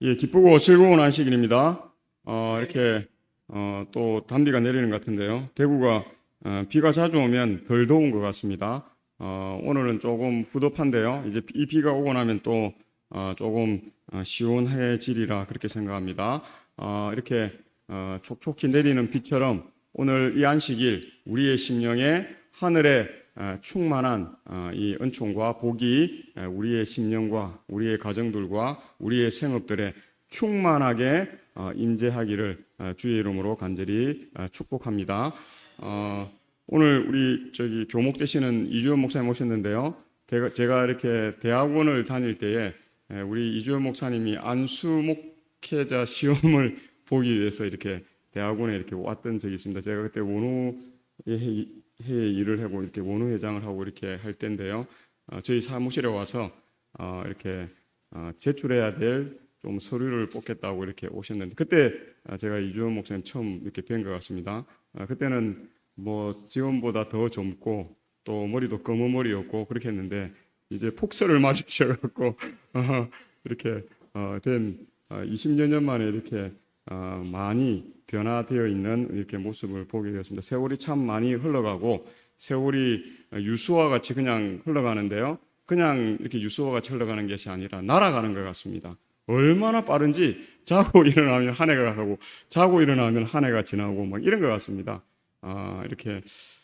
예, 기쁘고 즐거운 안식일입니다. 이렇게 또 단비가 내리는 것 같은데요. 대구가 비가 자주 오면 덜 더운 것 같습니다. 오늘은 조금 후덥한데요. 이제 이 비가 오고 나면 또 조금 시원해지리라 그렇게 생각합니다. 이렇게 촉촉히 내리는 비처럼 오늘 이 안식일 우리의 심령에 하늘의 충만한 이 은총과 복이 우리의 심령과 우리의 가정들과 우리의 생업들에 충만하게 임재하기를 주의 이름으로 간절히 축복합니다. 오늘 우리 교목 되시는 이주연 목사님 오셨는데요. 제가 이렇게 대학원을 다닐 때에 우리 이주연 목사님이 안수 목회자 시험을 보기 위해서 이렇게 대학원에 이렇게 왔던 적이 있습니다. 제가 그때 원우회 일을 하고 이렇게 원우회장을 하고 이렇게 할 때인데요. 저희 사무실에 와서 이렇게 제출해야 될 좀 서류를 뽑겠다고 이렇게 오셨는데 그때 제가 이주원 목사님 처음 이렇게 뵌 것 같습니다. 그때는 뭐 지금보다 더 젊고 또 머리도 검은 머리였고 그렇게 했는데 이제 폭설을 맞으셔갖고 이렇게 된 20여 년 만에 이렇게 많이 변화되어 있는 이렇게 모습을 보게 되었습니다. 세월이 참 많이 흘러가고 세월이 유수와 같이 그냥 흘러가는데요. 그냥 이렇게 유수와 같이 흘러가는 것이 아니라 날아가는 것 같습니다. 얼마나 빠른지 자고 일어나면 한 해가 가고 자고 일어나면 한 해가 지나고 막 이런 것 같습니다.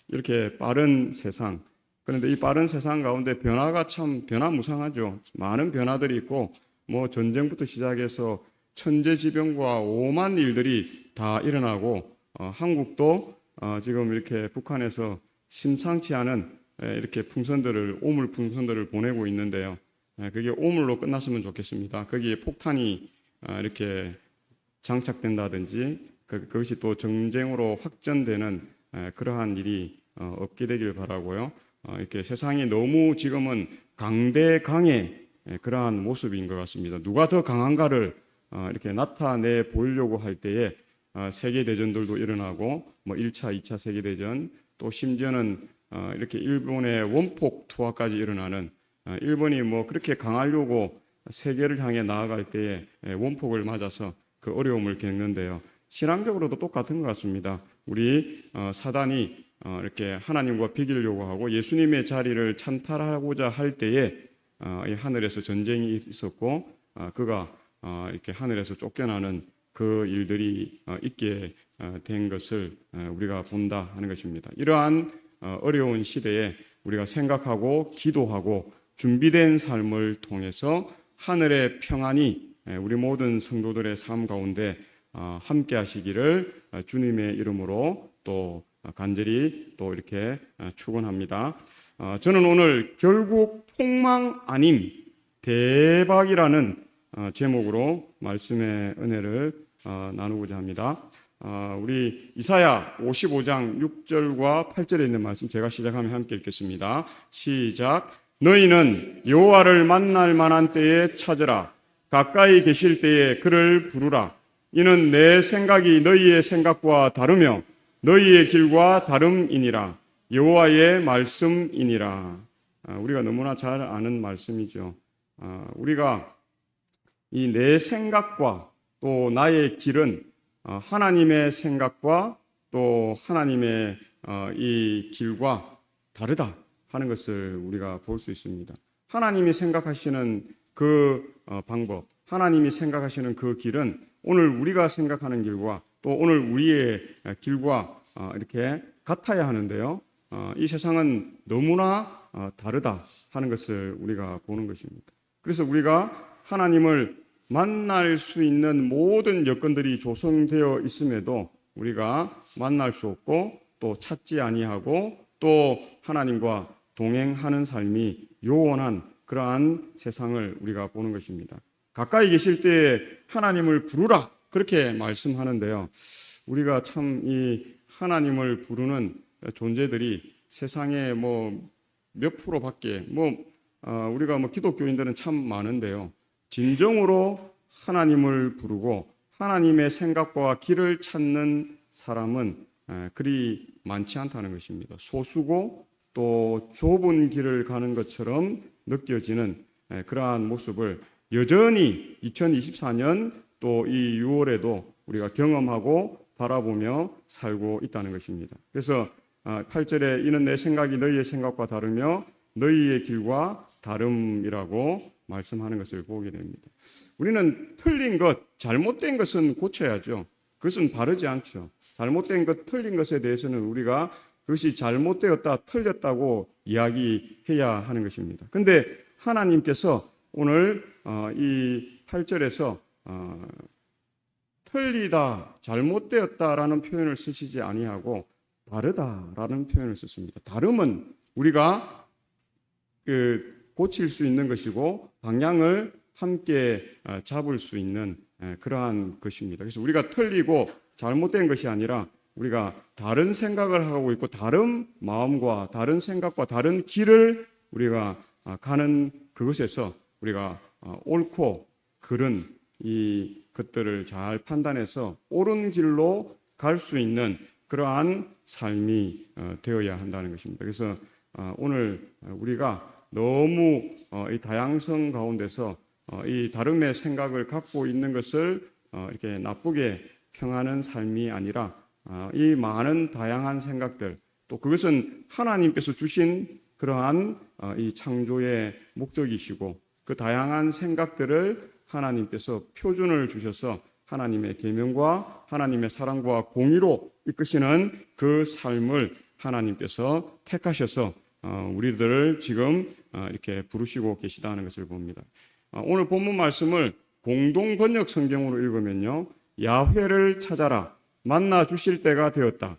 이렇게 빠른 세상. 그런데 이 빠른 세상 가운데 변화가 참 변화무쌍하죠. 많은 변화들이 있고 뭐 전쟁부터 시작해서 천재지변과 오만 일들이 다 일어나고 한국도 지금 이렇게 북한에서 심상치 않은 이렇게 오물 풍선들을 보내고 있는데요. 그게 오물로 끝났으면 좋겠습니다. 거기에 폭탄이 이렇게 장착된다든지 그것이 또 전쟁으로 확전되는 그러한 일이 없게 되길 바라고요. 이렇게 세상이 너무 지금은 강대강의 그러한 모습인 것 같습니다. 누가 더 강한가를 이렇게 나타내 보이려고 할 때에 세계대전들도 일어나고 뭐 1차, 2차 세계대전 또 심지어는 이렇게 일본의 원폭 투하까지 일어나는 일본이 뭐 그렇게 강하려고 세계를 향해 나아갈 때에 원폭을 맞아서 그 어려움을 겪는데요. 신앙적으로도 똑같은 것 같습니다. 우리 사단이 이렇게 하나님과 비기려고 하고 예수님의 자리를 찬탈하고자 할 때에 이 하늘에서 전쟁이 있었고 그가 이렇게 하늘에서 쫓겨나는 그 일들이 있게 된 것을 우리가 본다 하는 것입니다. 이러한 어려운 시대에 우리가 생각하고 기도하고 준비된 삶을 통해서 하늘의 평안이 우리 모든 성도들의 삶 가운데 함께 하시기를 주님의 이름으로 또 간절히 또 이렇게 축원합니다. 저는 오늘 결국 폭망 아님 대박이라는 제목으로 말씀의 은혜를 나누고자 합니다. 우리 이사야 55장 6절과 8절에 있는 말씀 제가 시작하면 함께 읽겠습니다. 시작. 너희는 여호와를 만날 만한 때에 찾으라. 가까이 계실 때에 그를 부르라. 이는 내 생각이 너희의 생각과 다르며 너희의 길과 다름이니라. 여호와의 말씀이니라. 우리가 너무나 잘 아는 말씀이죠. 우리가 이 내 생각과 또 나의 길은 하나님의 생각과 또 하나님의 이 길과 다르다 하는 것을 우리가 볼 수 있습니다. 하나님이 생각하시는 그 방법, 하나님이 생각하시는 그 길은 오늘 우리가 생각하는 길과 또 오늘 우리의 길과 이렇게 같아야 하는데요. 이 세상은 너무나 다르다 하는 것을 우리가 보는 것입니다. 그래서 우리가 하나님을 만날 수 있는 모든 여건들이 조성되어 있음에도 우리가 만날 수 없고 또 찾지 아니하고 또 하나님과 동행하는 삶이 요원한 그러한 세상을 우리가 보는 것입니다. 가까이 계실 때에 하나님을 부르라 그렇게 말씀하는데요. 우리가 참 이 하나님을 부르는 존재들이 세상에 뭐 몇 프로밖에 우리가 기독교인들은 참 많은데요. 진정으로 하나님을 부르고 하나님의 생각과 길을 찾는 사람은 그리 많지 않다는 것입니다. 소수고 또 좁은 길을 가는 것처럼 느껴지는 그러한 모습을 여전히 2024년 또 이 6월에도 우리가 경험하고 바라보며 살고 있다는 것입니다. 그래서 8절에 이는 내 생각이 너희의 생각과 다르며 너희의 길과 다름이라고 말씀하는 것을 보게 됩니다. 우리는 틀린 것, 잘못된 것은 고쳐야죠. 그것은 바르지 않죠. 잘못된 것, 틀린 것에 대해서는 우리가 그것이 잘못되었다, 틀렸다고 이야기해야 하는 것입니다. 그런데 하나님께서 오늘 이 8절에서 틀리다, 잘못되었다라는 표현을 쓰시지 아니하고 다르다라는 표현을 썼습니다. 다름은 우리가 고칠 수 있는 것이고 방향을 함께 잡을 수 있는 그러한 것입니다. 그래서 우리가 틀리고 잘못된 것이 아니라 우리가 다른 생각을 하고 있고 다른 마음과 다른 생각과 다른 길을 우리가 가는 그것에서 우리가 옳고 그른 이 것들을 잘 판단해서 옳은 길로 갈 수 있는 그러한 삶이 되어야 한다는 것입니다. 그래서 오늘 우리가 너무 이 다양성 가운데서 이 다름의 생각을 갖고 있는 것을 이렇게 나쁘게 평하는 삶이 아니라 이 많은 다양한 생각들, 또 그것은 하나님께서 주신 그러한 이 창조의 목적이시고 그 다양한 생각들을 하나님께서 표준을 주셔서 하나님의 계명과 하나님의 사랑과 공의로 이끄시는 그 삶을 하나님께서 택하셔서 우리들을 지금 이렇게 부르시고 계시다는 것을 봅니다. 오늘 본문 말씀을 공동 번역 성경으로 읽으면요, 야훼를 찾아라, 만나 주실 때가 되었다.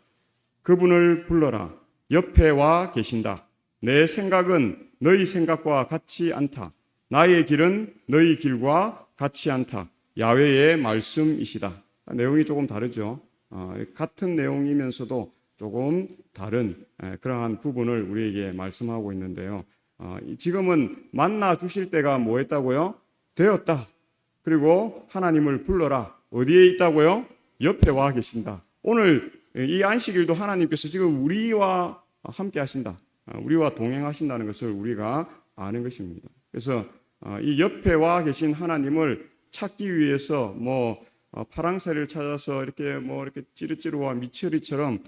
그분을 불러라, 옆에 와 계신다. 내 생각은 너희 생각과 같지 않다. 나의 길은 너희 길과 같지 않다. 야훼의 말씀이시다. 내용이 조금 다르죠. 같은 내용이면서도 조금 다른 그러한 부분을 우리에게 말씀하고 있는데요. 지금은 만나 주실 때가 뭐 했다고요? 되었다. 그리고 하나님을 불러라. 어디에 있다고요? 옆에 와 계신다. 오늘 이 안식일도 하나님께서 지금 우리와 함께 하신다. 우리와 동행하신다는 것을 우리가 아는 것입니다. 그래서 이 옆에 와 계신 하나님을 찾기 위해서 파랑새를 찾아서 이렇게 찌르찌르와 미처리처럼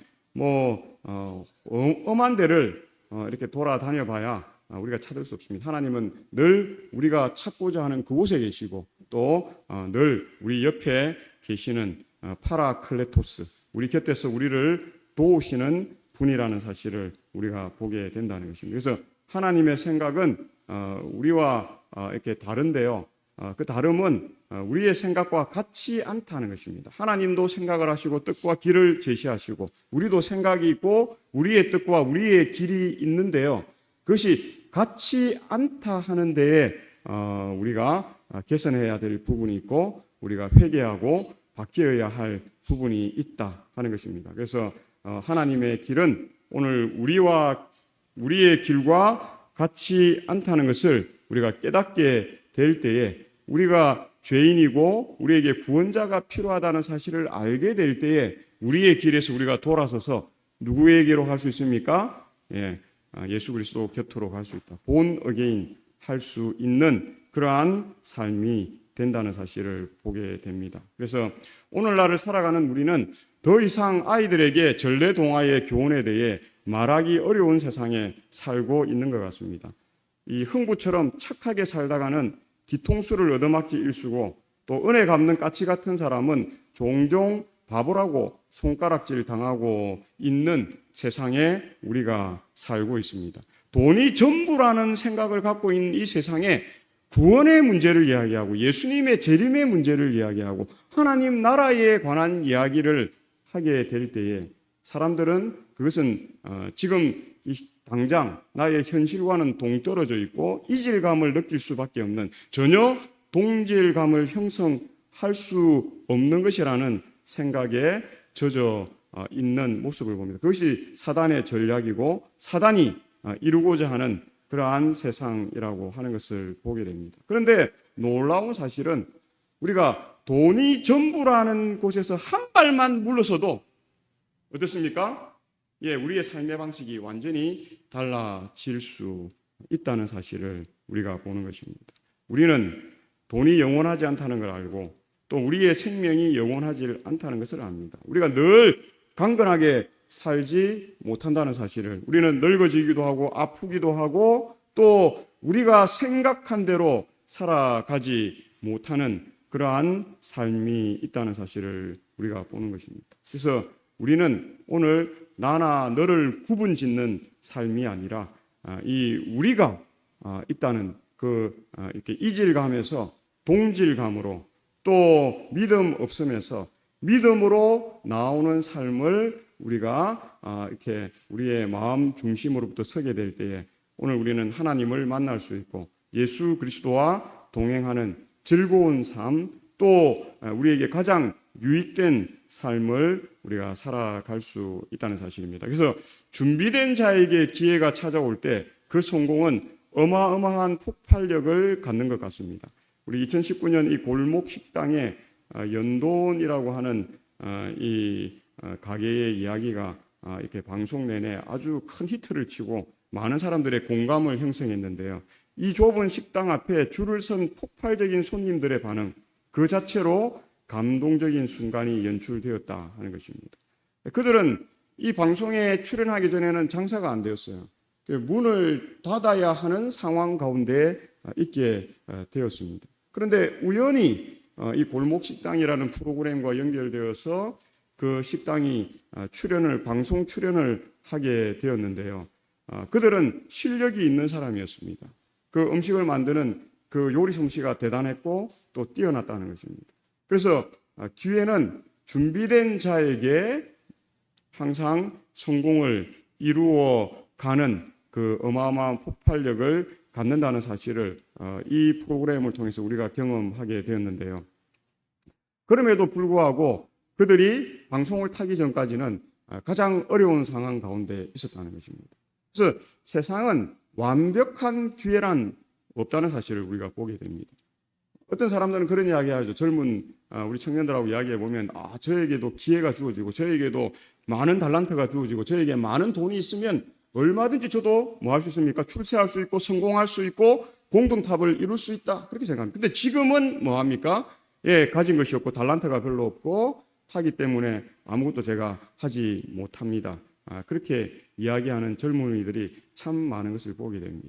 엄한 데를 이렇게 돌아다녀 봐야 우리가 찾을 수 없습니다. 하나님은 늘 우리가 찾고자 하는 그곳에 계시고 또 늘 우리 옆에 계시는 파라클레토스, 우리 곁에서 우리를 도우시는 분이라는 사실을 우리가 보게 된다는 것입니다. 그래서 하나님의 생각은 우리와 이렇게 다른데요. 그 다름은 우리의 생각과 같지 않다는 것입니다. 하나님도 생각을 하시고 뜻과 길을 제시하시고 우리도 생각이 있고 우리의 뜻과 우리의 길이 있는데요. 그것이 같지 않다 하는 데에 우리가 개선해야 될 부분이 있고 우리가 회개하고 바뀌어야 할 부분이 있다 하는 것입니다. 그래서 하나님의 길은 오늘 우리의 길과 같지 않다는 것을 우리가 깨닫게 될 때에 우리가 죄인이고 우리에게 구원자가 필요하다는 사실을 알게 될 때에 우리의 길에서 우리가 돌아서서 누구에게로 갈 수 있습니까? 예수 그리스도 곁으로 갈 수 있다. 본 어게인 할 수 있는 그러한 삶이 된다는 사실을 보게 됩니다. 그래서 오늘날을 살아가는 우리는 더 이상 아이들에게 전래동화의 교훈에 대해 말하기 어려운 세상에 살고 있는 것 같습니다. 이 흥부처럼 착하게 살다가는 뒤통수를 얻어맞기 일쑤고 또 은혜 갚는 까치 같은 사람은 종종 바보라고 손가락질 당하고 있는 세상에 우리가 살고 있습니다. 돈이 전부라는 생각을 갖고 있는 이 세상에 구원의 문제를 이야기하고 예수님의 재림의 문제를 이야기하고 하나님 나라에 관한 이야기를 하게 될 때에 사람들은 그것은 지금 당장 나의 현실과는 동떨어져 있고 이질감을 느낄 수밖에 없는, 전혀 동질감을 형성할 수 없는 것이라는 생각에 젖어 있는 모습을 봅니다. 그것이 사단의 전략이고 사단이 이루고자 하는 그러한 세상이라고 하는 것을 보게 됩니다. 그런데 놀라운 사실은 우리가 돈이 전부라는 곳에서 한 발만 물러서도 어떻습니까? 우리의 삶의 방식이 완전히 달라질 수 있다는 사실을 우리가 보는 것입니다. 우리는 돈이 영원하지 않다는 걸 알고 또 우리의 생명이 영원하지 않다는 것을 압니다. 우리가 늘 강건하게 살지 못한다는 사실을, 우리는 늙어지기도 하고 아프기도 하고 또 우리가 생각한 대로 살아가지 못하는 그러한 삶이 있다는 사실을 우리가 보는 것입니다. 그래서 우리는 오늘 나나 너를 구분 짓는 삶이 아니라 이 우리가 있다는 이렇게 이질감에서 동질감으로 또 믿음 없음에서 믿음으로 나오는 삶을 우리가 이렇게 우리의 마음 중심으로부터 서게 될 때에 오늘 우리는 하나님을 만날 수 있고 예수 그리스도와 동행하는 즐거운 삶, 또 우리에게 가장 유익된 삶을 우리가 살아갈 수 있다는 사실입니다. 그래서 준비된 자에게 기회가 찾아올 때 그 성공은 어마어마한 폭발력을 갖는 것 같습니다. 우리 2019년 이 골목 식당에 연돈이라고 하는 이 가게의 이야기가 이렇게 방송 내내 아주 큰 히트를 치고 많은 사람들의 공감을 형성했는데요. 이 좁은 식당 앞에 줄을 선 폭발적인 손님들의 반응, 그 자체로 감동적인 순간이 연출되었다 하는 것입니다. 그들은 이 방송에 출연하기 전에는 장사가 안 되었어요. 문을 닫아야 하는 상황 가운데 있게 되었습니다. 그런데 우연히 이 골목식당이라는 프로그램과 연결되어서 그 식당이 방송 출연을 하게 되었는데요. 그들은 실력이 있는 사람이었습니다. 그 음식을 만드는 그 요리 솜씨가 대단했고 또 뛰어났다는 것입니다. 그래서 기회는 준비된 자에게 항상 성공을 이루어 가는 그 어마어마한 폭발력을 갖는다는 사실을 이 프로그램을 통해서 우리가 경험하게 되었는데요. 그럼에도 불구하고 그들이 방송을 타기 전까지는 가장 어려운 상황 가운데 있었다는 것입니다. 그래서 세상은 완벽한 기회란 없다는 사실을 우리가 보게 됩니다. 어떤 사람들은 그런 이야기하죠. 젊은 우리 청년들하고 이야기해 보면 저에게도 기회가 주어지고 저에게도 많은 달란트가 주어지고 저에게 많은 돈이 있으면 얼마든지 저도 뭐 할 수 있습니까? 출세할 수 있고 성공할 수 있고 공동탑을 이룰 수 있다. 그렇게 생각합니다. 근데 지금은 뭐 합니까? 가진 것이 없고 달란트가 별로 없고 하기 때문에 아무것도 제가 하지 못합니다. 그렇게 이야기하는 젊은이들이 참 많은 것을 보게 됩니다.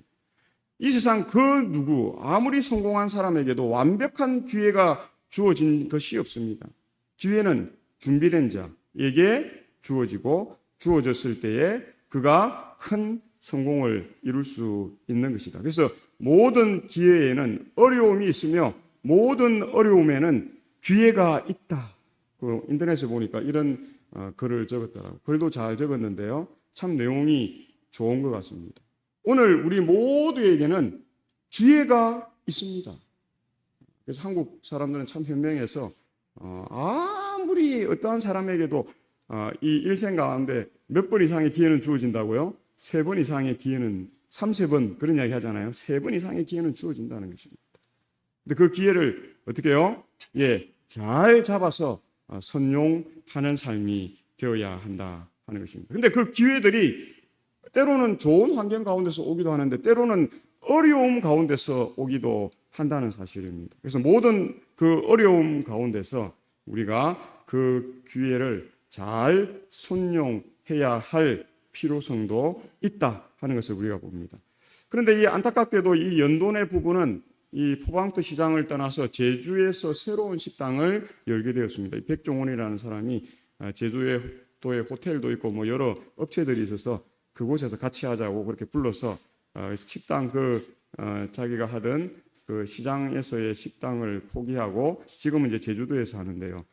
이 세상 그 누구 아무리 성공한 사람에게도 완벽한 기회가 주어진 것이 없습니다. 기회는 준비된 자에게 주어졌을 때에 그가 큰 성공을 이룰 수 있는 것이다. 그래서 모든 기회에는 어려움이 있으며 모든 어려움에는 기회가 있다. 그 인터넷에 보니까 이런 글을 적었더라고요. 글도 잘 적었는데요. 참 내용이 좋은 것 같습니다. 오늘 우리 모두에게는 기회가 있습니다. 그래서 한국 사람들은 참 현명해서 아무리 어떠한 사람에게도 이 일생 가운데 몇 번 이상의 기회는 주어진다고요? 3번 이상의 기회는 3-4번 그런 이야기 하잖아요. 3번 이상의 기회는 주어진다는 것입니다. 근데 그 기회를 어떻게 해요? 잘 잡아서 선용하는 삶이 되어야 한다 하는 것입니다. 근데 그 기회들이 때로는 좋은 환경 가운데서 오기도 하는데 때로는 어려움 가운데서 오기도 한다는 사실입니다. 그래서 모든 그 어려움 가운데서 우리가 그 기회를 잘 선용해야 할 필요성도 있다 하는 것을 우리가 봅니다. 그런데 이 안타깝게도 이 연돈의 부부는 이 포방도 시장을 떠나서 제주에서 새로운 식당을 열게 되었습니다. 이 백종원이라는 사람이 제주도에 호텔도 있고 뭐 여러 업체들이 있어서 그곳에서 같이 하자고 그렇게 불러서 식당 자기가 하던 그 시장에서의 식당을 포기하고 지금은 이제 제주도에서 하는데요.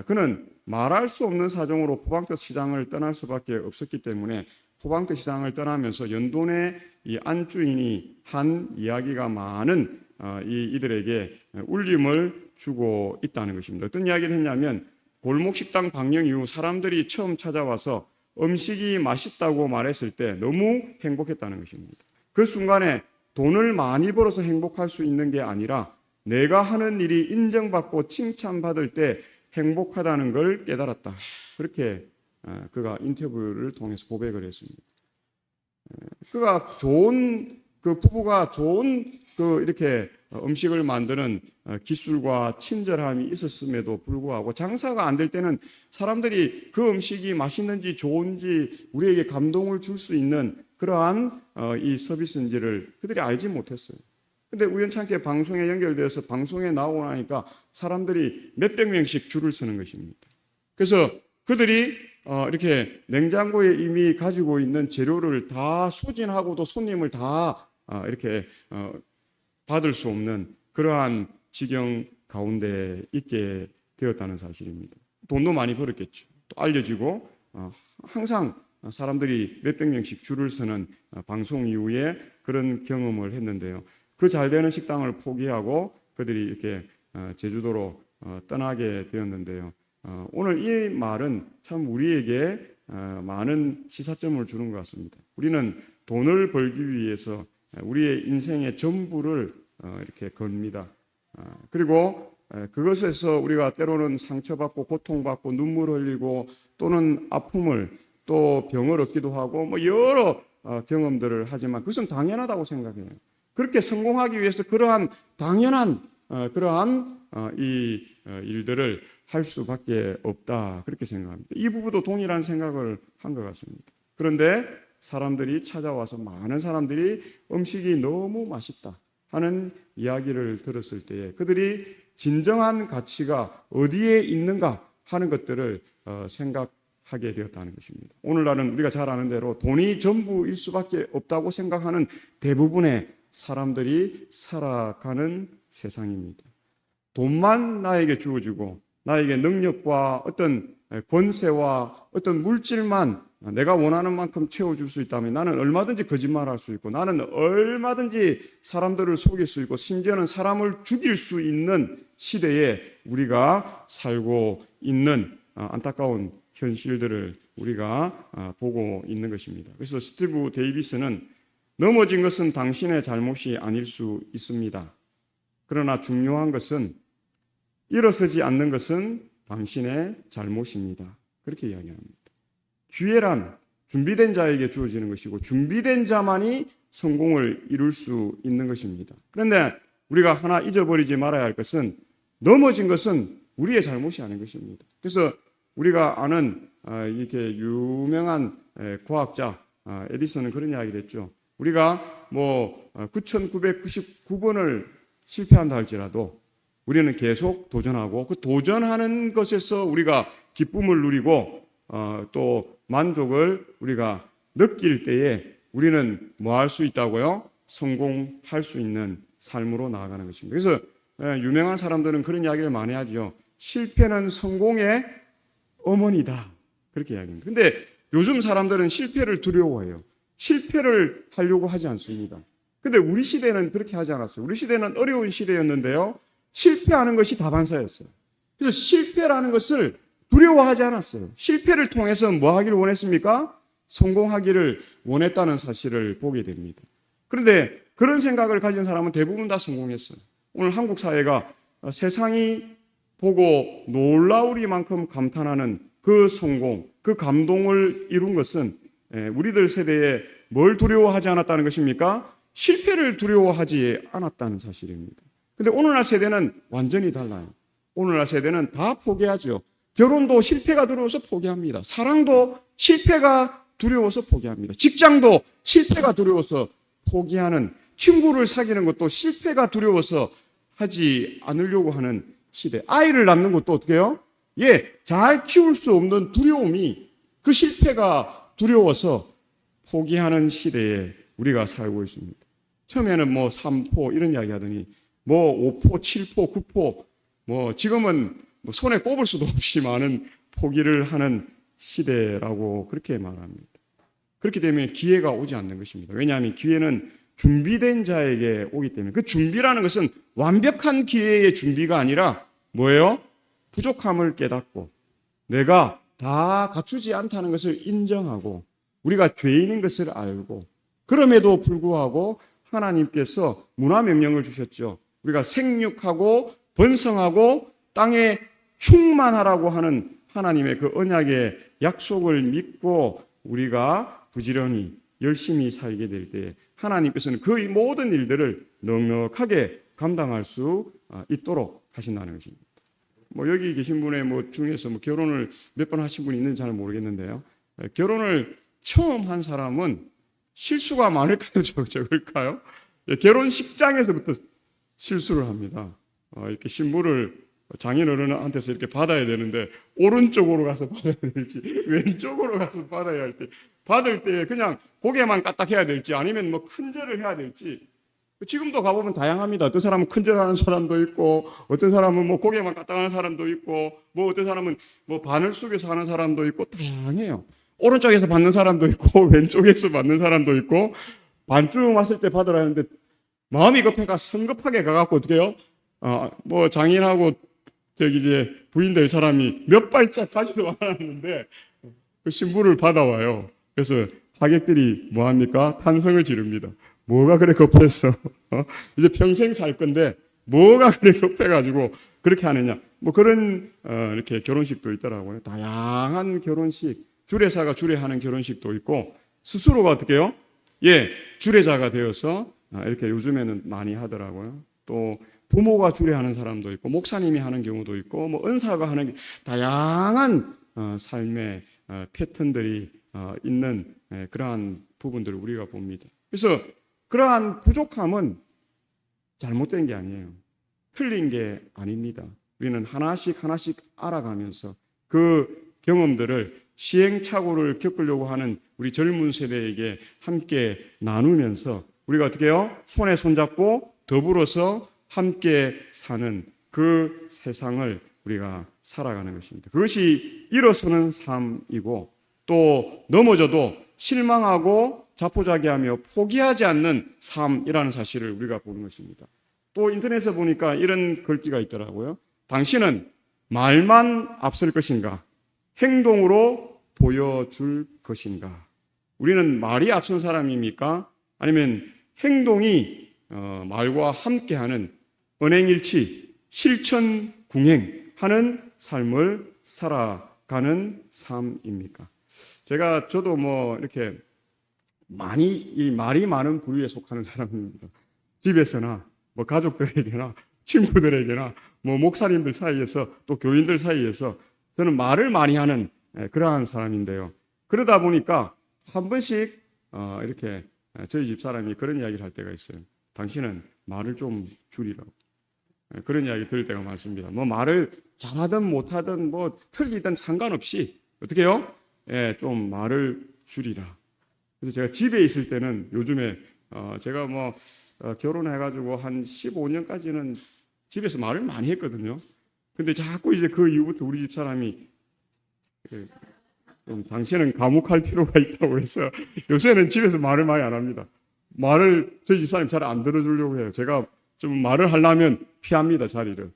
그는 말할 수 없는 사정으로 포방도 시장을 떠날 수밖에 없었기 때문에 포방도 시장을 떠나면서 연돈의 이 안주인이 한 이야기가 많은 이들에게 울림을 주고 있다는 것입니다. 어떤 이야기를 했냐면 골목식당 방영 이후 사람들이 처음 찾아와서 음식이 맛있다고 말했을 때 너무 행복했다는 것입니다. 그 순간에 돈을 많이 벌어서 행복할 수 있는 게 아니라 내가 하는 일이 인정받고 칭찬받을 때 행복하다는 걸 깨달았다. 그렇게 그가 인터뷰를 통해서 고백을 했습니다. 그 부부가 좋은 이렇게 음식을 만드는 기술과 친절함이 있었음에도 불구하고 장사가 안 될 때는 사람들이 그 음식이 맛있는지 좋은지 우리에게 감동을 줄 수 있는 그러한 이 서비스인지를 그들이 알지 못했어요. 근데 우연찮게 방송에 연결되어서 방송에 나오고 나니까 사람들이 몇백 명씩 줄을 서는 것입니다. 그래서 그들이 이렇게 냉장고에 이미 가지고 있는 재료를 다 소진하고도 손님을 다 이렇게 받을 수 없는 그러한 지경 가운데 있게 되었다는 사실입니다. 돈도 많이 벌었겠죠. 또 알려지고 항상 사람들이 몇백 명씩 줄을 서는 방송 이후에 그런 경험을 했는데요. 그 잘되는 식당을 포기하고 그들이 이렇게 제주도로 떠나게 되었는데요. 오늘 이 말은 참 우리에게 많은 시사점을 주는 것 같습니다. 우리는 돈을 벌기 위해서 우리의 인생의 전부를 이렇게 겁니다. 그리고 그것에서 우리가 때로는 상처받고 고통받고 눈물 흘리고 또는 아픔을 또 병을 얻기도 하고 뭐 여러 경험들을 하지만 그것은 당연하다고 생각해요. 그렇게 성공하기 위해서 그러한 당연한 그러한 이 일들을 할 수밖에 없다 그렇게 생각합니다. 이 부부도 동일한 생각을 한 것 같습니다. 그런데 사람들이 찾아와서 많은 사람들이 음식이 너무 맛있다 하는 이야기를 들었을 때에 그들이 진정한 가치가 어디에 있는가 하는 것들을 생각하게 되었다는 것입니다. 오늘날은 우리가 잘 아는 대로 돈이 전부일 수밖에 없다고 생각하는 대부분의 사람들이 살아가는 세상입니다. 돈만 나에게 주어지고 나에게 능력과 어떤 권세와 어떤 물질만 내가 원하는 만큼 채워줄 수 있다면 나는 얼마든지 거짓말할 수 있고 나는 얼마든지 사람들을 속일 수 있고 심지어는 사람을 죽일 수 있는 시대에 우리가 살고 있는 안타까운 현실들을 우리가 보고 있는 것입니다. 그래서 스티브 데이비스는 넘어진 것은 당신의 잘못이 아닐 수 있습니다. 그러나 중요한 것은 일어서지 않는 것은 당신의 잘못입니다. 그렇게 이야기합니다. 기회란 준비된 자에게 주어지는 것이고 준비된 자만이 성공을 이룰 수 있는 것입니다. 그런데 우리가 하나 잊어버리지 말아야 할 것은 넘어진 것은 우리의 잘못이 아닌 것입니다. 그래서 우리가 아는 이렇게 유명한 과학자 에디슨은 그런 이야기를 했죠. 우리가 뭐 9,999번을 실패한다 할지라도 우리는 계속 도전하고 그 도전하는 것에서 우리가 기쁨을 누리고 또 만족을 우리가 느낄 때에 우리는 뭐 할 수 있다고요? 성공할 수 있는 삶으로 나아가는 것입니다. 그래서 유명한 사람들은 그런 이야기를 많이 하죠. 실패는 성공의 어머니다. 그렇게 이야기합니다. 근데 요즘 사람들은 실패를 두려워해요. 실패를 하려고 하지 않습니다. 근데 우리 시대는 그렇게 하지 않았어요. 우리 시대는 어려운 시대였는데요. 실패하는 것이 다반사였어요. 그래서 실패라는 것을 두려워하지 않았어요. 실패를 통해서 뭐 하기를 원했습니까? 성공하기를 원했다는 사실을 보게 됩니다. 그런데 그런 생각을 가진 사람은 대부분 다 성공했어요. 오늘 한국 사회가 세상이 보고 놀라우리만큼 감탄하는 그 성공, 그 감동을 이룬 것은 우리들 세대에 뭘 두려워하지 않았다는 것입니까? 실패를 두려워하지 않았다는 사실입니다. 그런데 오늘날 세대는 완전히 달라요. 오늘날 세대는 다 포기하죠. 결혼도 실패가 두려워서 포기합니다. 사랑도 실패가 두려워서 포기합니다. 직장도 실패가 두려워서 포기하는, 친구를 사귀는 것도 실패가 두려워서 하지 않으려고 하는 시대. 아이를 낳는 것도 어떻게 해요? 잘 키울 수 없는 두려움이 그 실패가 두려워서 포기하는 시대에 우리가 살고 있습니다. 처음에는 뭐 3포 이런 이야기 하더니 뭐 5포, 7포, 9포 뭐 지금은 뭐 손에 꼽을 수도 없이 많은 포기를 하는 시대라고 그렇게 말합니다. 그렇게 되면 기회가 오지 않는 것입니다. 왜냐하면 기회는 준비된 자에게 오기 때문에 그 준비라는 것은 완벽한 기회의 준비가 아니라 뭐예요? 부족함을 깨닫고 내가 다 갖추지 않다는 것을 인정하고 우리가 죄인인 것을 알고 그럼에도 불구하고 하나님께서 문화명령을 주셨죠. 우리가 생육하고 번성하고 땅에 충만하라고 하는 하나님의 그 언약의 약속을 믿고 우리가 부지런히 열심히 살게 될 때 하나님께서는 그 모든 일들을 넉넉하게 감당할 수 있도록 하신다는 것입니다. 뭐 여기 계신 분의 뭐 중에서 뭐 결혼을 몇 번 하신 분이 있는지 잘 모르겠는데요. 결혼을 처음 한 사람은 실수가 많을까요? 적을까요? 결혼식장에서부터 실수를 합니다. 이렇게 신부를 장인어른한테서 이렇게 받아야 되는데 오른쪽으로 가서 받아야 될지 왼쪽으로 가서 받아야 할 때 받을 때 그냥 고개만 까딱해야 될지 아니면 뭐 큰절을 해야 될지 지금도 가보면 다양합니다. 어떤 사람은 큰절하는 사람도 있고 어떤 사람은 뭐 고개만 까딱하는 사람도 있고 뭐 어떤 사람은 뭐 바늘 속에서 하는 사람도 있고 다양해요. 오른쪽에서 받는 사람도 있고 왼쪽에서 받는 사람도 있고 반쯤 왔을 때 받으라 하는데 마음이 급해가 성급하게 가갖고 어떻게 해요? 뭐 장인하고 저기 이제 부인 될 사람이 몇 발짝 가지도 않았는데 그 신부를 받아와요. 그래서 하객들이 뭐 합니까? 탄성을 지릅니다. 뭐가 그래 급했어? 이제 평생 살 건데 뭐가 그래 급해가지고 그렇게 하느냐? 뭐 그런 이렇게 결혼식도 있더라고요. 다양한 결혼식, 주례사가 주례하는 결혼식도 있고 스스로가 어떻게 해요? 주례자가 되어서 이렇게 요즘에는 많이 하더라고요. 또 부모가 주례하는 사람도 있고 목사님이 하는 경우도 있고 뭐 은사가 하는 다양한 삶의 패턴들이 있는 그러한 부분들을 우리가 봅니다. 그래서 그러한 부족함은 잘못된 게 아니에요. 틀린 게 아닙니다. 우리는 하나씩 하나씩 알아가면서 그 경험들을 시행착오를 겪으려고 하는 우리 젊은 세대에게 함께 나누면서 우리가 어떻게 해요? 손에 손잡고 더불어서 함께 사는 그 세상을 우리가 살아가는 것입니다. 그것이 일어서는 삶이고 또 넘어져도 실망하고 자포자기하며 포기하지 않는 삶이라는 사실을 우리가 보는 것입니다. 또 인터넷에 보니까 이런 글귀가 있더라고요. 당신은 말만 앞설 것인가? 행동으로 보여줄 것인가? 우리는 말이 앞선 사람입니까? 아니면 행동이 말과 함께하는 언행일치, 실천궁행하는 삶을 살아가는 삶입니까? 저도 뭐 이렇게 이 말이 많은 부류에 속하는 사람입니다. 집에서나 뭐 가족들에게나 친구들에게나 뭐 목사님들 사이에서 또 교인들 사이에서 저는 말을 많이 하는 그러한 사람인데요. 그러다 보니까 한 번씩 이렇게 저희 집 사람이 그런 이야기를 할 때가 있어요. 당신은 말을 좀 줄이라고. 그런 이야기 들을 때가 많습니다. 뭐 말을 잘하든 못하든 뭐 틀리든 상관없이 어떻게 해요? 좀 말을 줄이라. 그래서 제가 집에 있을 때는 요즘에 제가 뭐 결혼해가지고 한 15년까지는 집에서 말을 많이 했거든요. 근데 자꾸 이제 그 이후부터 우리 집 사람이 좀 당신은 감옥할 필요가 있다고 해서 요새는 집에서 말을 많이 안 합니다. 말을 저희 집 사람이 잘 안 들어주려고 해요. 제가 좀 말을 하려면 피합니다, 자리를.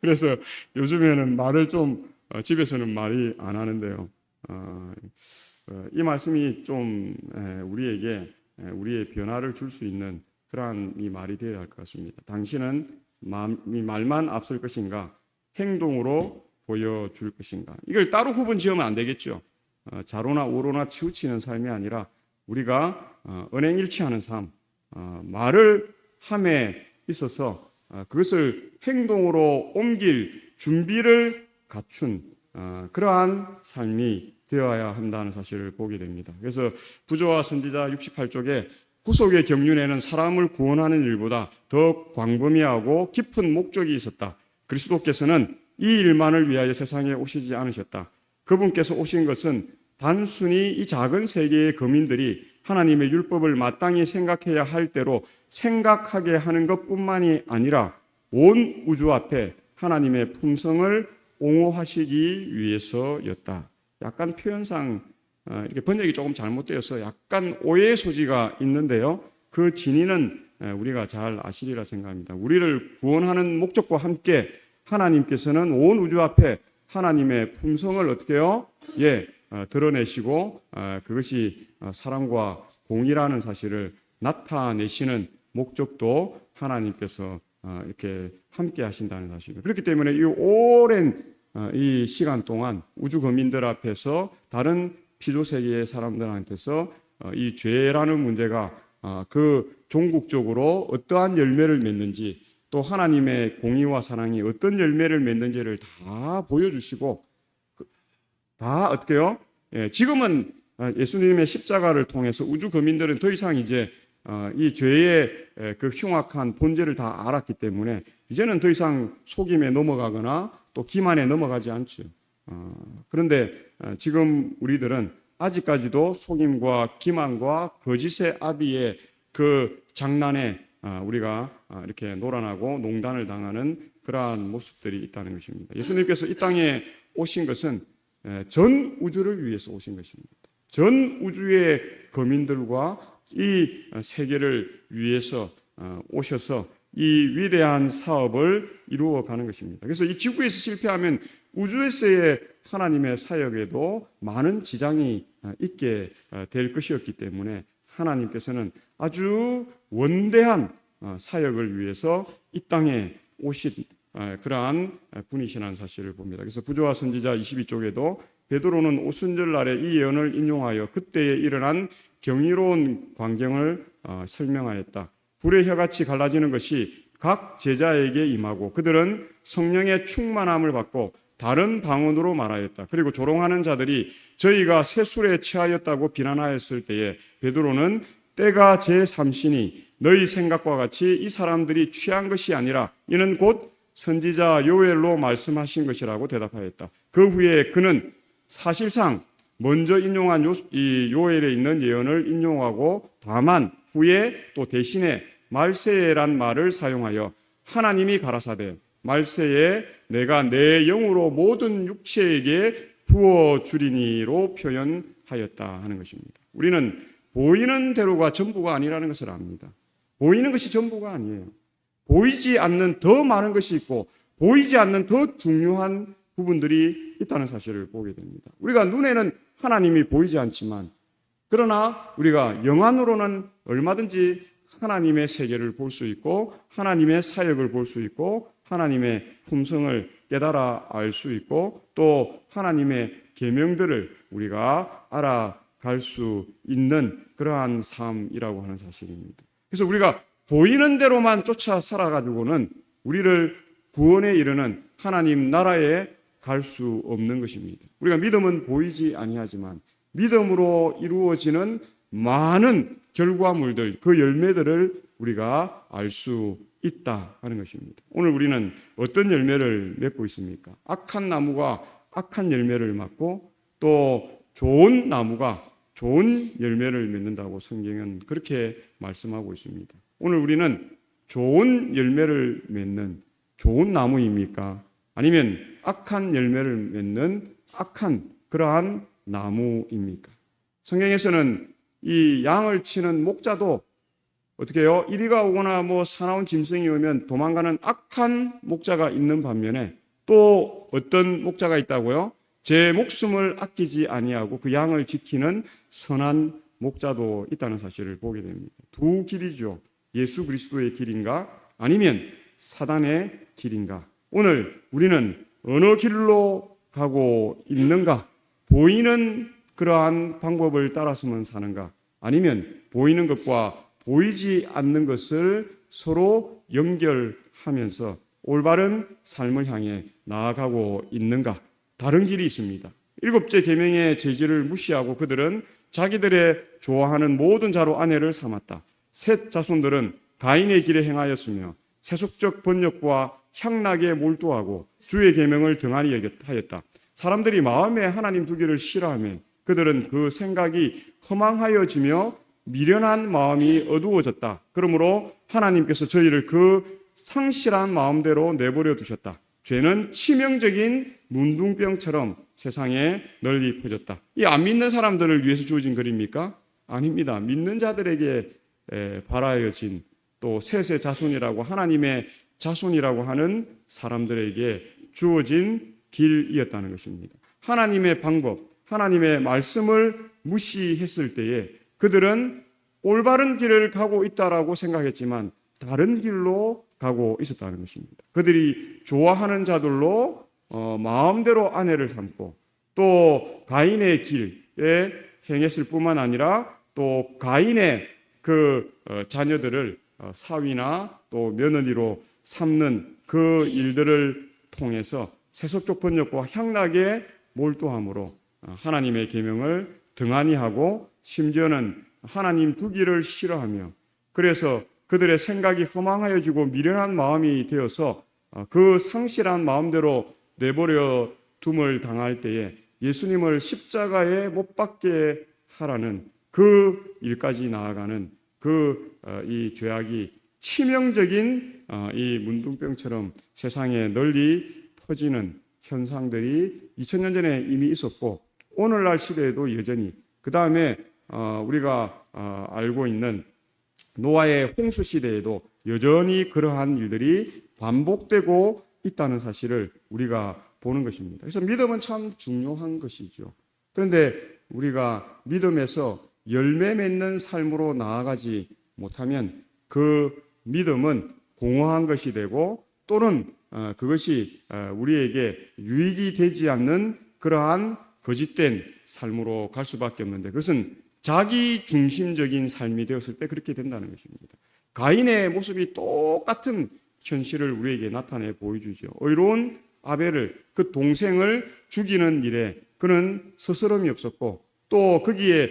그래서 요즘에는 말을 좀 집에서는 말이 안 하는데요. 이 말씀이 좀 우리에게 우리의 변화를 줄 수 있는 그러한 이 말이 되어야 할 것 같습니다. 당신은 이 말만 앞설 것인가? 행동으로 보여줄 것인가? 이걸 따로 구분 지으면 안 되겠죠. 좌로나 우로나 치우치는 삶이 아니라 우리가 언행일치하는 삶, 말을 함에 있어서 그것을 행동으로 옮길 준비를 갖춘 그러한 삶이 되어야 한다는 사실을 보게 됩니다. 그래서 부조와 선지자 68쪽에 구속의 경륜에는 사람을 구원하는 일보다 더 광범위하고 깊은 목적이 있었다. 그리스도께서는 이 일만을 위하여 세상에 오시지 않으셨다. 그분께서 오신 것은 단순히 이 작은 세계의 거민들이 하나님의 율법을 마땅히 생각해야 할 대로 생각하게 하는 것뿐만이 아니라 온 우주 앞에 하나님의 품성을 옹호하시기 위해서였다. 약간 표현상 이렇게 번역이 조금 잘못되어서 약간 오해의 소지가 있는데요. 그 진위는 우리가 잘 아시리라 생각합니다. 우리를 구원하는 목적과 함께 하나님께서는 온 우주 앞에 하나님의 품성을 어떻게 해요? 드러내시고 그것이 사랑과 공의라는 사실을 나타내시는 목적도 하나님께서 이렇게 함께 하신다는 사실입니다. 그렇기 때문에 이 오랜 이 시간 동안 우주 거민들 앞에서 다른 피조 세계의 사람들한테서 이 죄라는 문제가 그 종국적으로 어떠한 열매를 맺는지, 또 하나님의 공의와 사랑이 어떤 열매를 맺는지를 다 보여주시고, 다 어떻게요? 지금은 예수님의 십자가를 통해서 우주 거민들은 더 이상 이제 이 죄의 그 흉악한 본질을 다 알았기 때문에 이제는 더 이상 속임에 넘어가거나 또 기만에 넘어가지 않죠. 그런데 지금 우리들은 아직까지도 속임과 기만과 거짓의 아비의 그 장난에 우리가 이렇게 놀아나고 농단을 당하는 그러한 모습들이 있다는 것입니다. 예수님께서 이 땅에 오신 것은 전 우주를 위해서 오신 것입니다. 전 우주의 거민들과 이 세계를 위해서 오셔서 이 위대한 사업을 이루어가는 것입니다. 그래서 이 지구에서 실패하면 우주에서의 하나님의 사역에도 많은 지장이 있게 될 것이었기 때문에 하나님께서는 아주 원대한 사역을 위해서 이 땅에 오신 그러한 분이시라는 사실을 봅니다. 그래서 부조와 선지자 22쪽에도 베드로는 오순절날에 이 예언을 인용하여 그때에 일어난 경이로운 광경을 설명하였다. 불의 혀같이 갈라지는 것이 각 제자에게 임하고 그들은 성령의 충만함을 받고 다른 방언으로 말하였다. 그리고 조롱하는 자들이 저희가 세술에 취하였다고 비난하였을 때에 베드로는 때가 제3시니 너희 생각과 같이 이 사람들이 취한 것이 아니라 이는 곧 선지자 요엘로 말씀하신 것이라고 대답하였다. 그 후에 그는 사실상 먼저 인용한 이 요엘에 있는 예언을 인용하고 다만 후에 또 대신에 말세에란 말을 사용하여 하나님이 가라사대 말세에 내가 내 영으로 모든 육체에게 부어주리니로 표현하였다 하는 것입니다. 우리는 보이는 대로가 전부가 아니라는 것을 압니다. 보이는 것이 전부가 아니에요. 보이지 않는 더 많은 것이 있고 보이지 않는 더 중요한 부분들이 있다는 사실을 보게 됩니다. 우리가 눈에는 하나님이 보이지 않지만 그러나 우리가 영안으로는 얼마든지 하나님의 세계를 볼 수 있고 하나님의 사역을 볼 수 있고 하나님의 품성을 깨달아 알 수 있고 또 하나님의 계명들을 우리가 알아갈 수 있는 그러한 삶이라고 하는 사실입니다. 그래서 우리가 보이는 대로만 쫓아 살아가지고는 우리를 구원에 이르는 하나님 나라에 갈 수 없는 것입니다. 우리가 믿음은 보이지 아니하지만 믿음으로 이루어지는 많은 결과물들, 그 열매들을 우리가 알 수 있다 하는 것입니다. 오늘 우리는 어떤 열매를 맺고 있습니까? 악한 나무가 악한 열매를 맺고 또 좋은 나무가 좋은 열매를 맺는다고 성경은 그렇게 말씀하고 있습니다. 오늘 우리는 좋은 열매를 맺는 좋은 나무입니까? 아니면 악한 열매를 맺는 악한 그러한 나무입니까? 성경에서는 이 양을 치는 목자도 어떻게 해요? 이리가 오거나 사나운 짐승이 오면 도망가는 악한 목자가 있는 반면에 또 어떤 목자가 있다고요? 제 목숨을 아끼지 아니하고 그 양을 지키는 선한 목자도 있다는 사실을 보게 됩니다. 두 길이죠. 예수 그리스도의 길인가 아니면 사단의 길인가. 오늘 우리는 어느 길로 가고 있는가? 보이는 그러한 방법을 따라서만 사는가? 아니면 보이는 것과 보이지 않는 것을 서로 연결하면서 올바른 삶을 향해 나아가고 있는가? 다른 길이 있습니다. 7째 계명의 제지를 무시하고 그들은 자기들의 좋아하는 모든 자로 아내를 삼았다. 셋 자손들은 가인의 길에 행하였으며 세속적 번역과 향락에 몰두하고 주의 계명을 등한히 하였다. 사람들이 마음에 하나님 두기를 싫어하며 그들은 그 생각이 허망하여지며 미련한 마음이 어두워졌다. 그러므로 하나님께서 저희를 그 상실한 마음대로 내버려 두셨다. 죄는 치명적인 문둥병처럼 세상에 널리 퍼졌다. 이 안 믿는 사람들을 위해서 주어진 글입니까? 아닙니다. 믿는 자들에게 발하여진 또 셋의 자손이라고 하나님의 자손이라고 하는 사람들에게 주어진 길이었다는 것입니다. 하나님의 방법, 하나님의 말씀을 무시했을 때에 그들은 올바른 길을 가고 있다라고 생각했지만 다른 길로 가고 있었다는 것입니다. 그들이 좋아하는 자들로 마음대로 아내를 삼고 또 가인의 길에 행했을 뿐만 아니라 또 가인의 자녀들을 사위나 또 며느리로 삼는 그 일들을 통해서 세속적 번역과 향락에 몰두함으로 하나님의 계명을 등한히 하고 심지어는 하나님 두기를 싫어하며 그래서 그들의 생각이 허망하여지고 미련한 마음이 되어서 그 상실한 마음대로 내버려 둠을 당할 때에 예수님을 십자가에 못 박게 하라는 그 일까지 나아가는 이 죄악이 치명적인 이 문둥병처럼 세상에 널리 퍼지는 현상들이 2000년 전에 이미 있었고 오늘날 시대에도 여전히 그 다음에 우리가 알고 있는 노아의 홍수 시대에도 여전히 그러한 일들이 반복되고 있다는 사실을 우리가 보는 것입니다. 그래서 믿음은 참 중요한 것이죠. 그런데 우리가 믿음에서 열매 맺는 삶으로 나아가지 못하면 그 믿음은 공허한 것이 되고 또는 그것이 우리에게 유익이 되지 않는 그러한 거짓된 삶으로 갈 수밖에 없는데 그것은 자기 중심적인 삶이 되었을 때 그렇게 된다는 것입니다. 가인의 모습이 똑같은 현실을 우리에게 나타내 보여주죠. 의로운 아벨을 그 동생을 죽이는 일에 그는 스스럼이 없었고 또 거기에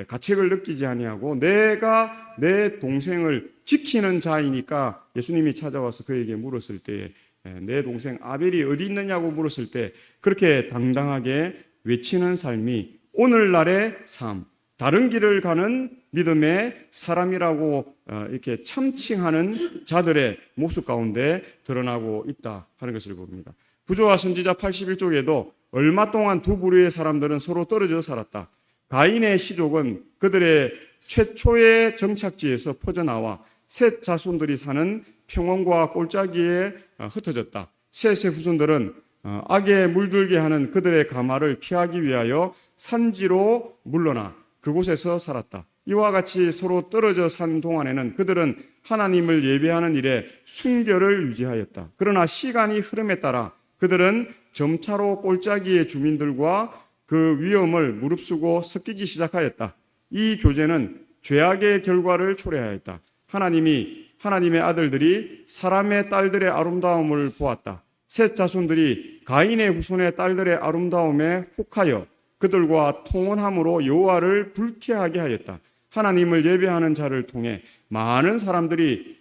가책을 느끼지 아니하고 내가 내 동생을 지키는 자이니까 예수님이 찾아와서 그에게 물었을 때 내 동생 아벨이 어디 있느냐고 물었을 때 그렇게 당당하게 외치는 삶이 오늘날의 삶, 다른 길을 가는 믿음의 사람이라고 이렇게 참칭하는 자들의 모습 가운데 드러나고 있다 하는 것을 봅니다. 부조와 선지자 81쪽에도 얼마 동안 두 부류의 사람들은 서로 떨어져 살았다. 가인의 시족은 그들의 최초의 정착지에서 퍼져나와 셋 자손들이 사는 평원과 골짜기에 흩어졌다. 셋의 후손들은 악에 물들게 하는 그들의 가마를 피하기 위하여 산지로 물러나 그곳에서 살았다. 이와 같이 서로 떨어져 산 동안에는 그들은 하나님을 예배하는 일에 순결을 유지하였다. 그러나 시간이 흐름에 따라 그들은 점차로 골짜기의 주민들과 그 위험을 무릅쓰고 섞이기 시작하였다. 이 교제는 죄악의 결과를 초래하였다. 하나님의 아들들이 사람의 딸들의 아름다움을 보았다. 셋 자손들이 가인의 후손의 딸들의 아름다움에 혹하여 그들과 통혼함으로 여호와를 불쾌하게 하였다. 하나님을 예배하는 자를 통해 많은 사람들이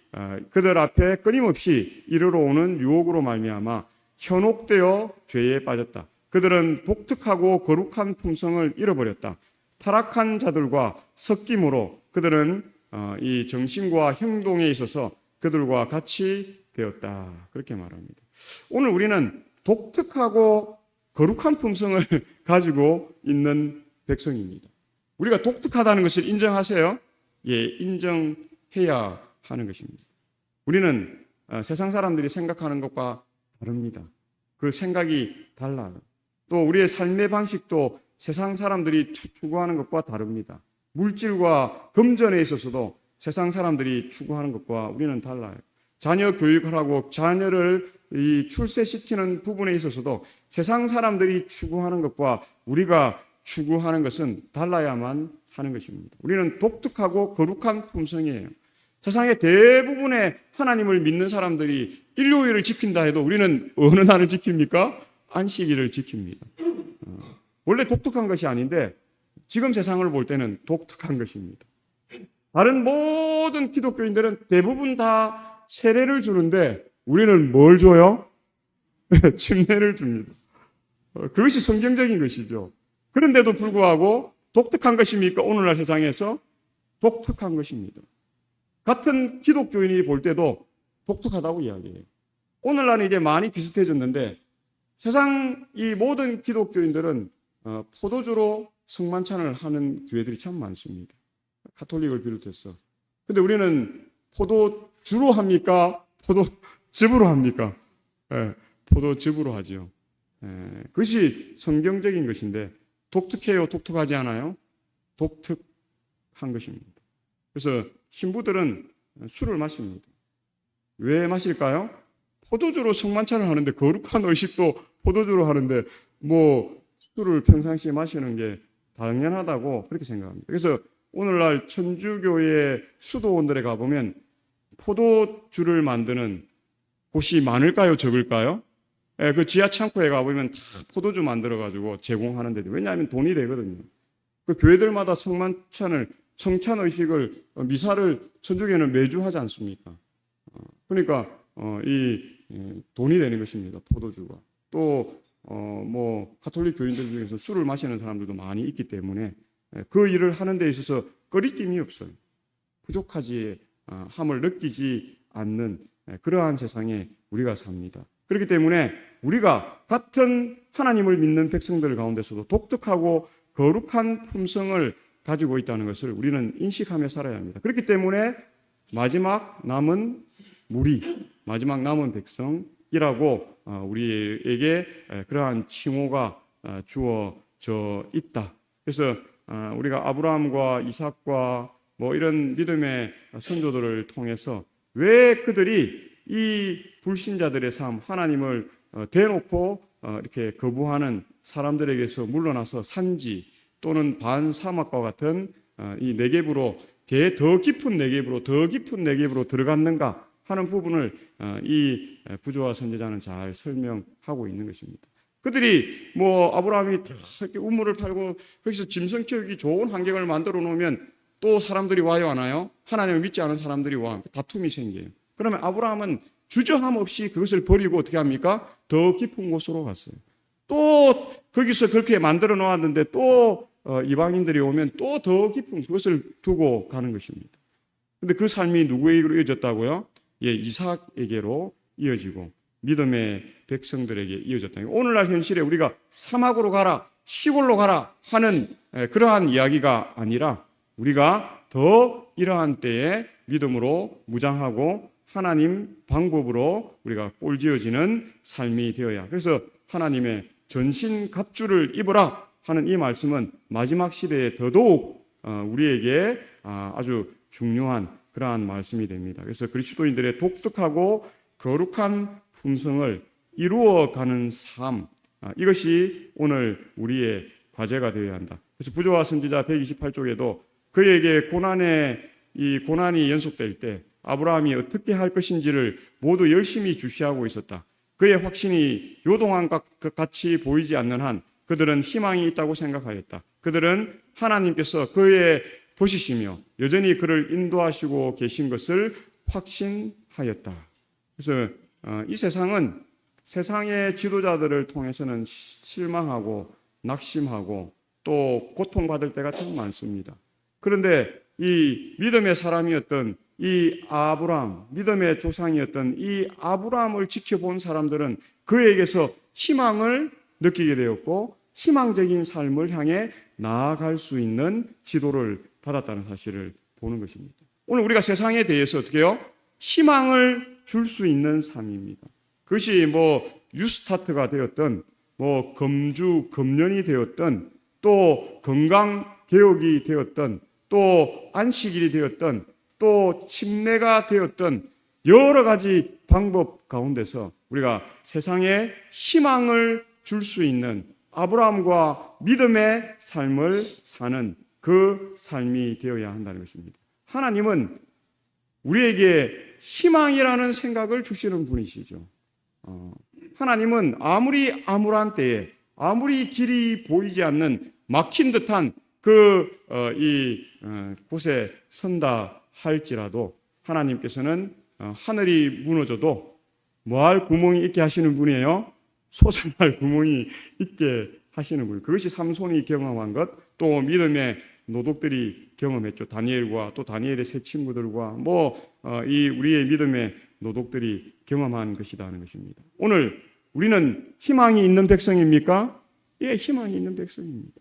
그들 앞에 끊임없이 이르러 오는 유혹으로 말미암아 현혹되어 죄에 빠졌다. 그들은 독특하고 거룩한 품성을 잃어버렸다. 타락한 자들과 섞임으로 그들은 이 정신과 행동에 있어서 그들과 같이 되었다. 그렇게 말합니다. 오늘 우리는 독특하고 거룩한 품성을 가지고 있는 백성입니다. 우리가 독특하다는 것을 인정하세요? 예, 인정해야 하는 것입니다. 우리는 세상 사람들이 생각하는 것과 다릅니다. 그 생각이 달라요. 또 우리의 삶의 방식도 세상 사람들이 추구하는 것과 다릅니다. 물질과 금전에 있어서도 세상 사람들이 추구하는 것과 우리는 달라요. 자녀 교육을 하고 자녀를 출세시키는 부분에 있어서도 세상 사람들이 추구하는 것과 우리가 추구하는 것은 달라야만 하는 것입니다. 우리는 독특하고 거룩한 품성이에요. 세상의 대부분의 하나님을 믿는 사람들이 일요일을 지킨다 해도 우리는 어느 날을 지킵니까? 안식일을 지킵니다. 원래 독특한 것이 아닌데 지금 세상을 볼 때는 독특한 것입니다. 다른 모든 기독교인들은 대부분 다 세례를 주는데 우리는 뭘 줘요? 침례를 줍니다. 그것이 성경적인 것이죠. 그런데도 불구하고 독특한 것입니까? 오늘날 세상에서 독특한 것입니다. 같은 기독교인이 볼 때도 독특하다고 이야기해요. 오늘날은 이제 많이 비슷해졌는데 세상 이 모든 기독교인들은 포도주로 성만찬을 하는 교회들이 참 많습니다. 가톨릭을 비롯해서. 근데 우리는 포도주로 합니까? 포도즙으로 합니까? 포도즙으로 하죠. 그것이 성경적인 것인데 독특해요? 독특하지 않아요? 독특한 것입니다. 그래서 신부들은 술을 마십니다. 왜 마실까요? 포도주로 성만찬을 하는데 거룩한 의식도 포도주로 하는데 술을 평상시에 마시는 게 당연하다고 그렇게 생각합니다. 그래서 오늘날 천주교의 수도원들에 가보면 포도주를 만드는 곳이 많을까요? 적을까요? 예, 그 지하 창고에 가보면 다 포도주 만들어가지고 제공하는데, 왜냐하면 돈이 되거든요. 그 교회들마다 성찬의식을, 미사를 천주교는 매주 하지 않습니까? 그러니까, 돈이 되는 것입니다. 포도주가. 또, 가톨릭 교인들 중에서 술을 마시는 사람들도 많이 있기 때문에 그 일을 하는 데 있어서 꺼리낌이 없어요. 부족하지, 함을 느끼지 않는 그러한 세상에 우리가 삽니다. 그렇기 때문에 우리가 같은 하나님을 믿는 백성들 가운데서도 독특하고 거룩한 품성을 가지고 있다는 것을 우리는 인식하며 살아야 합니다. 그렇기 때문에 마지막 남은 무리, 마지막 남은 백성이라고 우리에게 그러한 칭호가 주어져 있다. 그래서 우리가 아브라함과 이삭과 이런 믿음의 선조들을 통해서 왜 그들이 이 불신자들의 삶, 하나님을 대놓고 이렇게 거부하는 사람들에게서 물러나서 산지 또는 반사막과 같은 이 네겝으로 더 깊은 네겝으로 들어갔는가 하는 부분을 이 부조와 선지자는 잘 설명하고 있는 것입니다. 그들이 아브라함이 이렇게 우물을 팔고 거기서 짐승 키우기 좋은 환경을 만들어 놓으면 또 사람들이 와요, 안 와요? 하나님을 믿지 않은 사람들이 와. 다툼이 생겨요. 그러면 아브라함은 주저함 없이 그것을 버리고 어떻게 합니까? 더 깊은 곳으로 갔어요. 또 거기서 그렇게 만들어 놓았는데 또 이방인들이 오면 또 더 깊은 그것을 두고 가는 것입니다. 근데 그 삶이 누구에게로 이어졌다고요? 이삭에게로 이어지고 믿음의 백성들에게 이어졌다. 오늘날 현실에 우리가 사막으로 가라, 시골로 가라 하는 그러한 이야기가 아니라 우리가 더 이러한 때에 믿음으로 무장하고 하나님 방법으로 우리가 꼴지어지는 삶이 되어야. 그래서 하나님의 전신갑주를 입어라 하는 이 말씀은 마지막 시대에 더더욱 우리에게 아주 중요한 그러한 말씀이 됩니다. 그래서 그리스도인들의 독특하고 거룩한 품성을 이루어가는 삶, 이것이 오늘 우리의 과제가 되어야 한다. 그래서 부조와 선지자 128쪽에도 그에게 고난이 연속될 때 아브라함이 어떻게 할 것인지를 모두 열심히 주시하고 있었다. 그의 확신이 요동한 것 같이 보이지 않는 한 그들은 희망이 있다고 생각하였다. 그들은 하나님께서 그의 보시시며 여전히 그를 인도하시고 계신 것을 확신하였다. 그래서 이 세상은 세상의 지도자들을 통해서는 실망하고 낙심하고 또 고통받을 때가 참 많습니다. 그런데 이 믿음의 사람이었던 이 아브라함, 믿음의 조상이었던 이 아브라함을 지켜본 사람들은 그에게서 희망을 느끼게 되었고 희망적인 삶을 향해 나아갈 수 있는 지도를 받았다는 사실을 보는 것입니다. 오늘 우리가 세상에 대해서 어떻게 해요? 희망을 줄 수 있는 삶입니다. 그것이 뉴스타트가 되었던 금년이 되었던 또 건강개혁이 되었던 또 안식일이 되었던 또 침례가 되었던 여러 가지 방법 가운데서 우리가 세상에 희망을 줄 수 있는 아브라함과 믿음의 삶을 사는 그 삶이 되어야 한다는 것입니다. 하나님은 우리에게 희망이라는 생각을 주시는 분이시죠. 하나님은 아무리 암울한 때에 아무리 길이 보이지 않는 막힌 듯한 곳에 선다 할지라도 하나님께서는 하늘이 무너져도 뭐할 구멍이 있게 하시는 분이에요? 솟아날 구멍이 있게 하시는 분. 그것이 삼손이 경험한 것, 또 믿음의 노독들이 경험했죠. 다니엘과 또 다니엘의 세 친구들과 우리의 믿음의 노독들이 경험한 것이라는 것입니다. 오늘 우리는 희망이 있는 백성입니까? 예, 희망이 있는 백성입니다.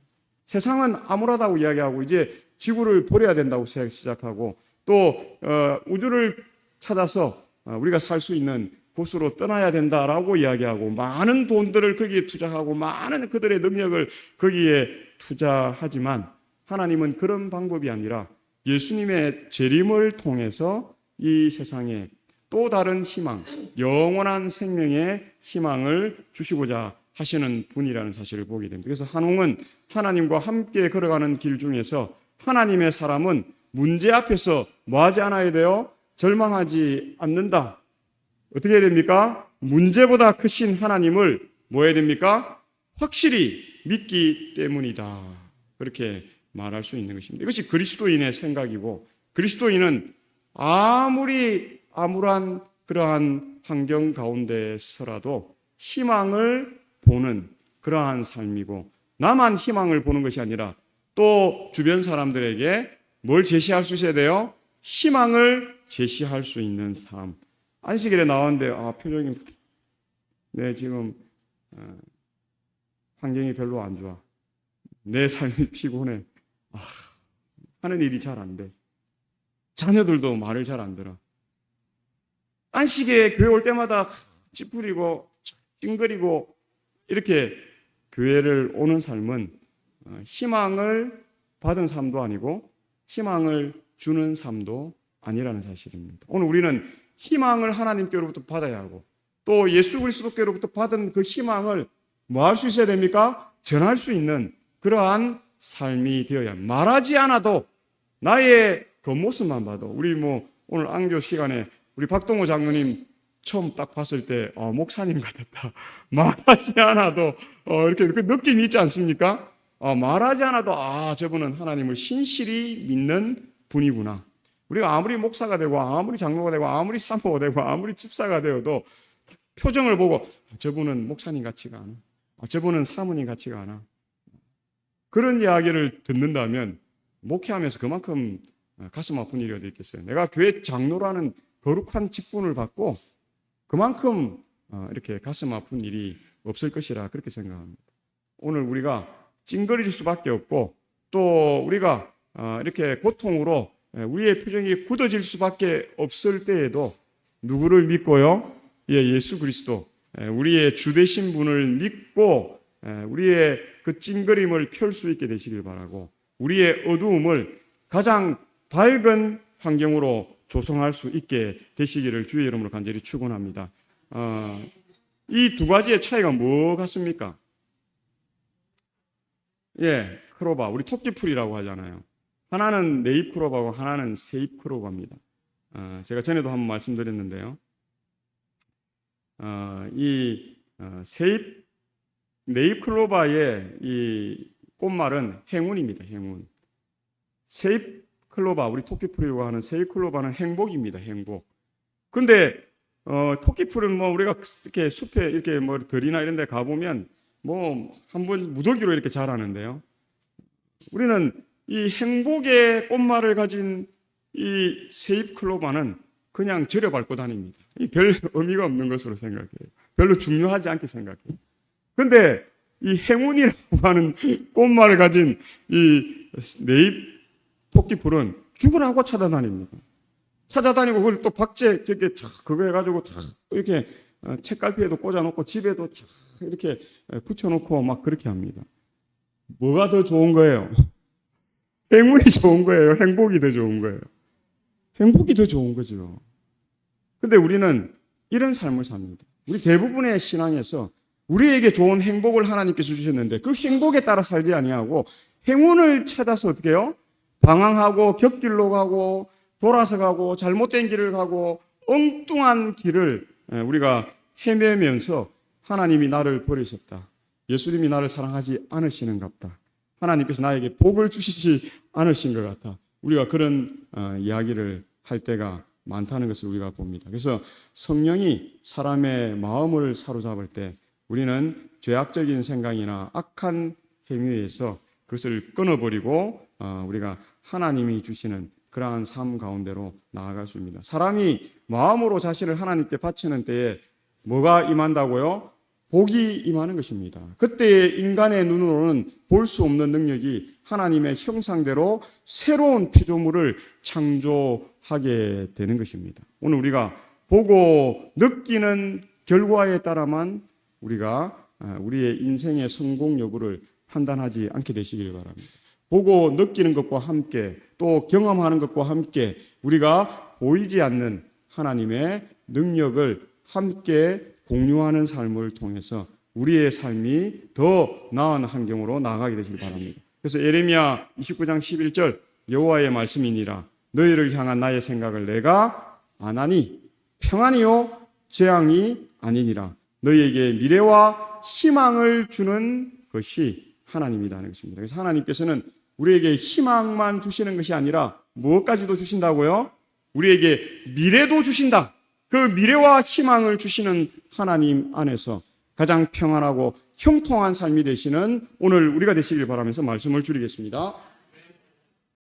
세상은 암울하다고 이야기하고 이제 지구를 버려야 된다고 시작하고 또 우주를 찾아서 우리가 살 수 있는 곳으로 떠나야 된다라고 이야기하고 많은 돈들을 거기에 투자하고 많은 그들의 능력을 거기에 투자하지만 하나님은 그런 방법이 아니라 예수님의 재림을 통해서 이 세상에 또 다른 희망, 영원한 생명의 희망을 주시고자 하시는 분이라는 사실을 보게 됩니다. 그래서 한홍은 하나님과 함께 걸어가는 길 중에서 하나님의 사람은 문제 앞에서 뭐하지 않아야 돼요? 절망하지 않는다. 어떻게 해야 됩니까? 문제보다 크신 하나님을 뭐 해야 됩니까? 확실히 믿기 때문이다. 그렇게 말할 수 있는 것입니다. 이것이 그리스도인의 생각이고, 그리스도인은 아무리 암울한 그러한 환경 가운데서라도 희망을 보는 그러한 삶이고, 나만 희망을 보는 것이 아니라 또 주변 사람들에게 뭘 제시할 수 있어야 돼요? 희망을 제시할 수 있는 삶. 안식일에 나왔는데 표정이 지금 환경이 별로 안 좋아. 내 삶이 피곤해. 하는 일이 잘 안 돼. 자녀들도 말을 잘 안 들어. 안식에 교회 올 때마다 찌푸리고 찡그리고 이렇게 교회를 오는 삶은 희망을 받은 삶도 아니고 희망을 주는 삶도 아니라는 사실입니다. 오늘 우리는 희망을 하나님께로부터 받아야 하고, 또 예수 그리스도께로부터 받은 그 희망을 뭐 할 수 있어야 됩니까? 전할 수 있는 그러한 삶이 되어야, 말하지 않아도 나의 겉모습만 봐도, 우리 오늘 안교 시간에 우리 박동호 장로님 처음 딱 봤을 때 목사님 같았다. 말하지 않아도 이렇게 그 느낌이 있지 않습니까? 말하지 않아도 저분은 하나님을 신실히 믿는 분이구나. 우리가 아무리 목사가 되고 아무리 장로가 되고 아무리 사모가 되고 아무리 집사가 되어도 표정을 보고 저분은 목사님 같지가 않아. 저분은 사모님 같지가 않아. 그런 이야기를 듣는다면 목회하면서 그만큼 가슴 아픈 일이 어디 있겠어요. 내가 교회 장로라는 거룩한 직분을 받고 그만큼 이렇게 가슴 아픈 일이 없을 것이라 그렇게 생각합니다. 오늘 우리가 찡그릴 수밖에 없고, 또 우리가 이렇게 고통으로 우리의 표정이 굳어질 수밖에 없을 때에도 누구를 믿고요? 예수 그리스도, 우리의 주 되신 분을 믿고 우리의 그 찡그림을 펼 수 있게 되시길 바라고, 우리의 어두움을 가장 밝은 환경으로 조성할 수 있게 되시기를 주의 이름으로 간절히 축원합니다. 이 두 가지의 차이가 뭐 같습니까? 크로바, 우리 토끼풀이라고 하잖아요. 하나는 네잎 크로바고 하나는 새잎 크로바입니다. 제가 전에도 한번 말씀드렸는데요. 이 새잎, 네잎 클로바의 이 꽃말은 행운입니다. 행운. 새잎 클로바, 우리 토끼풀이라고 하는 새잎 클로바는 행복입니다. 행복. 근데 토끼풀은 우리가 이렇게 숲에 이렇게 들이나 이런 데 가보면 한번 무더기로 이렇게 자라는데요. 우리는 이 행복의 꽃말을 가진 이 새잎 클로바는 그냥 절여 밟고 다닙니다. 별 의미가 없는 것으로 생각해요. 별로 중요하지 않게 생각해요. 근데 이 행운이라고 하는 꽃말을 가진 이 네잎 토끼풀은 죽으라고 찾아다닙니다. 찾아다니고 그걸 또 박제 그거 해가지고 이렇게 책갈피에도 꽂아놓고 집에도 이렇게 붙여놓고 막 그렇게 합니다. 뭐가 더 좋은 거예요? 행운이 좋은 거예요? 행복이 더 좋은 거예요? 행복이 더 좋은 거죠. 근데 우리는 이런 삶을 삽니다. 우리 대부분의 신앙에서 우리에게 좋은 행복을 하나님께서 주셨는데 그 행복에 따라 살지 아니하고 행운을 찾아서 어떻게 해요? 방황하고 곁길로 가고 돌아서 가고 잘못된 길을 가고 엉뚱한 길을 우리가 헤매면서 하나님이 나를 버리셨다. 예수님이 나를 사랑하지 않으시는갑다. 하나님께서 나에게 복을 주시지 않으신 것 같아. 우리가 그런 이야기를 할 때가 많다는 것을 우리가 봅니다. 그래서 성령이 사람의 마음을 사로잡을 때 우리는 죄악적인 생각이나 악한 행위에서 그것을 끊어버리고 우리가 하나님이 주시는 그러한 삶 가운데로 나아갈 수 있습니다. 사람이 마음으로 자신을 하나님께 바치는 때에 뭐가 임한다고요? 복이 임하는 것입니다. 그때 인간의 눈으로는 볼 수 없는 능력이 하나님의 형상대로 새로운 피조물을 창조하게 되는 것입니다. 오늘 우리가 보고 느끼는 결과에 따라만 우리가 우리의 인생의 성공 여부를 판단하지 않게 되시길 바랍니다. 보고 느끼는 것과 함께 또 경험하는 것과 함께 우리가 보이지 않는 하나님의 능력을 함께 공유하는 삶을 통해서 우리의 삶이 더 나은 환경으로 나아가게 되시길 바랍니다. 그래서 예레미야 29장 11절 여호와의 말씀이니라 너희를 향한 나의 생각을 내가 아나니 평안이요 재앙이 아니니라 너희에게 미래와 희망을 주는 것이 하나님이다 하는 것입니다. 그래서 하나님께서는 우리에게 희망만 주시는 것이 아니라 무엇까지도 주신다고요? 우리에게 미래도 주신다. 그 미래와 희망을 주시는 하나님 안에서 가장 평안하고 형통한 삶이 되시는 오늘 우리가 되시길 바라면서 말씀을 줄이겠습니다.